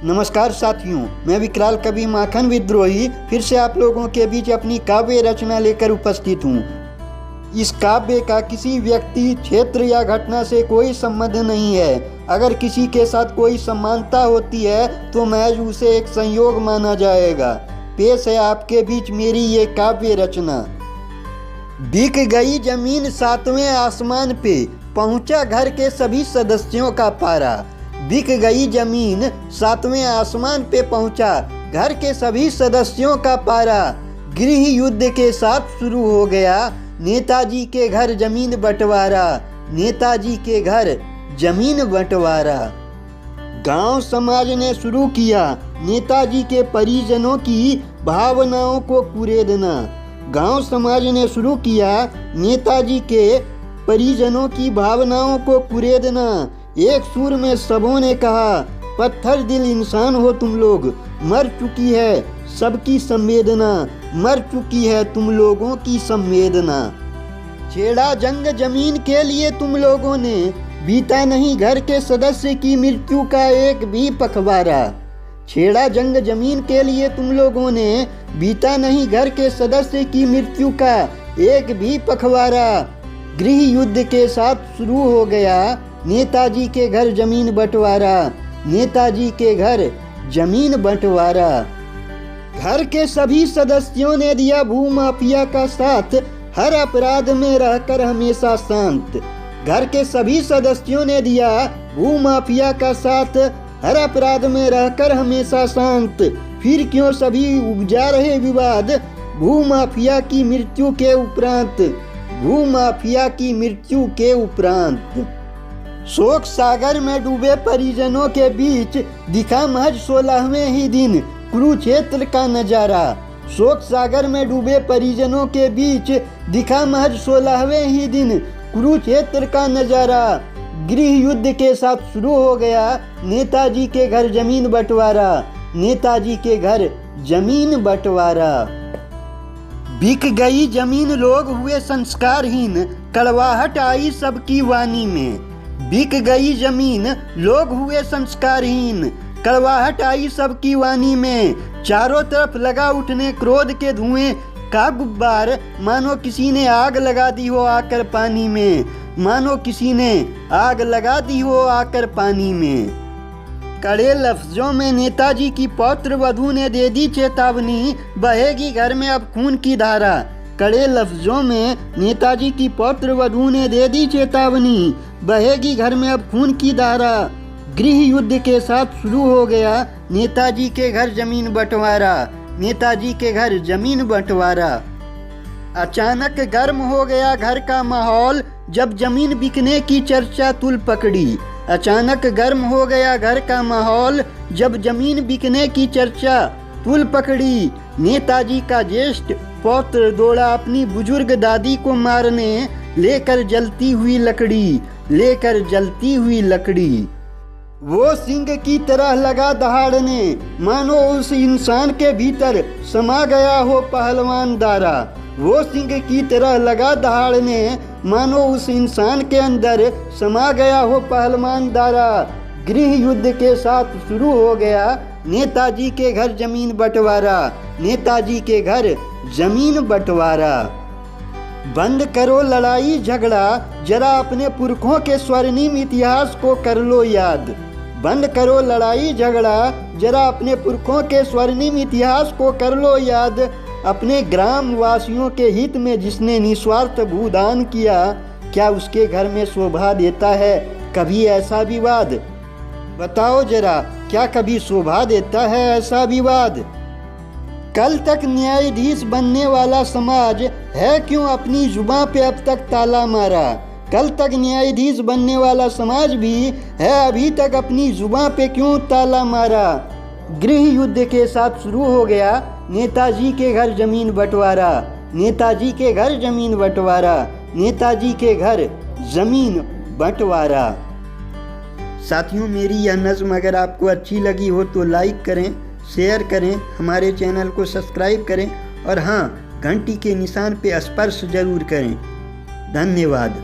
नमस्कार साथियों, मैं विकराल कवि माखन विद्रोही फिर से आप लोगों के बीच अपनी काव्य रचना लेकर उपस्थित हूँ। इस काव्य का किसी व्यक्ति, क्षेत्र या घटना से कोई संबंध नहीं है। अगर किसी के साथ कोई समानता होती है तो महज उसे एक संयोग माना जाएगा। पेश है आपके बीच मेरी ये काव्य रचना। बिक गई जमीन सातवें आसमान पे, पहुंचा घर के सभी सदस्यों का पारा। बिक गई जमीन सातवें आसमान पे, पहुंचा घर के सभी सदस्यों का पारा। गृह युद्ध के साथ शुरू हो गया नेताजी के घर जमीन बंटवारा। नेताजी के घर जमीन बंटवारा। गांव समाज ने शुरू किया नेताजी के परिजनों की भावनाओं को कुरेदना। गांव समाज ने शुरू किया नेताजी के परिजनों की भावनाओं को कुरेदना। एक सुर में सबों ने कहा, पत्थर दिल इंसान हो तुम लोग, मर चुकी है सबकी संवेदना, मर चुकी है तुम लोगों की संवेदना। छेड़ा जंग जमीन के लिए तुम लोगों ने, बीता नहीं घर के सदस्य की मृत्यु का एक भी पखवाड़ा। छेड़ा जंग जमीन के लिए तुम लोगों ने, बीता नहीं घर के सदस्य की मृत्यु का एक भी पखवाड़ा। गृह युद्ध के साथ शुरू हो गया नेताजी के घर जमीन बंटवारा। नेताजी के घर जमीन बंटवारा। घर के सभी सदस्यों ने दिया भूमाफिया का साथ, हर अपराध में रहकर हमेशा शांत। घर के सभी सदस्यों ने दिया भूमाफिया का साथ, हर अपराध में रहकर हमेशा शांत। फिर क्यों सभी उपजा रहे विवाद भूमाफिया की मृत्यु के उपरांत, भूमाफिया की मृत्यु के उपरांत। शोक सागर में डूबे परिजनों के बीच दिखा महज 16वें ही दिन कुरुक्षेत्र का नजारा। शोक सागर में डूबे परिजनों के बीच दिखा महज 16वें ही दिन कुरुक्षेत्र का नजारा। गृह युद्ध के साथ शुरू हो गया नेताजी के घर जमीन बंटवारा। नेताजी के घर जमीन बंटवारा। बिक गई जमीन लोग हुए संस्कारहीन, कड़वाहट आई सबकी वाणी में। बिक गई जमीन लोग हुए संस्कारहीन, कड़वाहट आई सबकी वाणी में। चारों तरफ लगा उठने क्रोध के धुएं का गुब्बार, मानो किसी ने आग लगा दी हो आकर पानी में, मानो किसी ने आग लगा दी हो आकर पानी में। कड़े लफ्जों में नेताजी की पौत्र वधू ने दे दी चेतावनी, बहेगी घर में अब खून की धारा। कड़े लफ्जों में नेताजी की पौत्र वधू ने दे दी चेतावनी, बहेगी घर में अब खून की धारा। गृह युद्ध के साथ शुरू हो गया नेताजी के घर जमीन बंटवारा। नेताजी के घर जमीन बंटवारा। अचानक गर्म हो गया घर का माहौल, जब जमीन बिकने की चर्चा तुल पकड़ी। अचानक गर्म हो गया घर का माहौल, जब जमीन बिकने की चर्चा तुल पकड़ी। नेताजी का ज्येष्ठ पौत्र दौड़ा अपनी बुजुर्ग दादी को मारने, लेकर जलती हुई लकड़ी, लेकर जलती हुई लकड़ी। वो सिंह की तरह लगा दहाड़ने, मानो उस इंसान के भीतर समा गया हो पहलवान दारा। वो सिंह की तरह लगा दहाड़ने, मानो उस इंसान के अंदर समा गया हो पहलवान दारा। गृह युद्ध के साथ शुरू हो गया नेताजी के घर जमीन बंटवारा। नेताजी के घर जमीन बंटवारा। बंद करो लड़ाई झगड़ा, जरा अपने पुरखों के स्वर्णिम इतिहास को कर लो याद। बंद करो लड़ाई झगड़ा, जरा अपने पुरखों के स्वर्णिम इतिहास को कर लो याद। अपने ग्राम वासियों के हित में जिसने निस्वार्थ भूदान किया, क्या उसके घर में शोभा देता है कभी ऐसा विवाद? बताओ जरा, क्या कभी शोभा देता है ऐसा विवाद? कल तक न्यायाधीश बनने वाला समाज है क्यों अपनी जुबां पे अब तक ताला मारा? कल तक न्यायाधीश बनने वाला समाज भी है अभी तक अपनी जुबां पे क्यों ताला मारा? गृह युद्ध के साथ शुरू हो गया नेताजी के घर जमीन बंटवारा। नेताजी के घर जमीन बंटवारा। नेताजी के घर जमीन बंटवारा। साथियों, मेरी यह नज़्म अगर आपको अच्छी लगी हो तो लाइक करें, शेयर करें, हमारे चैनल को सब्सक्राइब करें और हाँ, घंटी के निशान पे स्पर्श जरूर करें। धन्यवाद।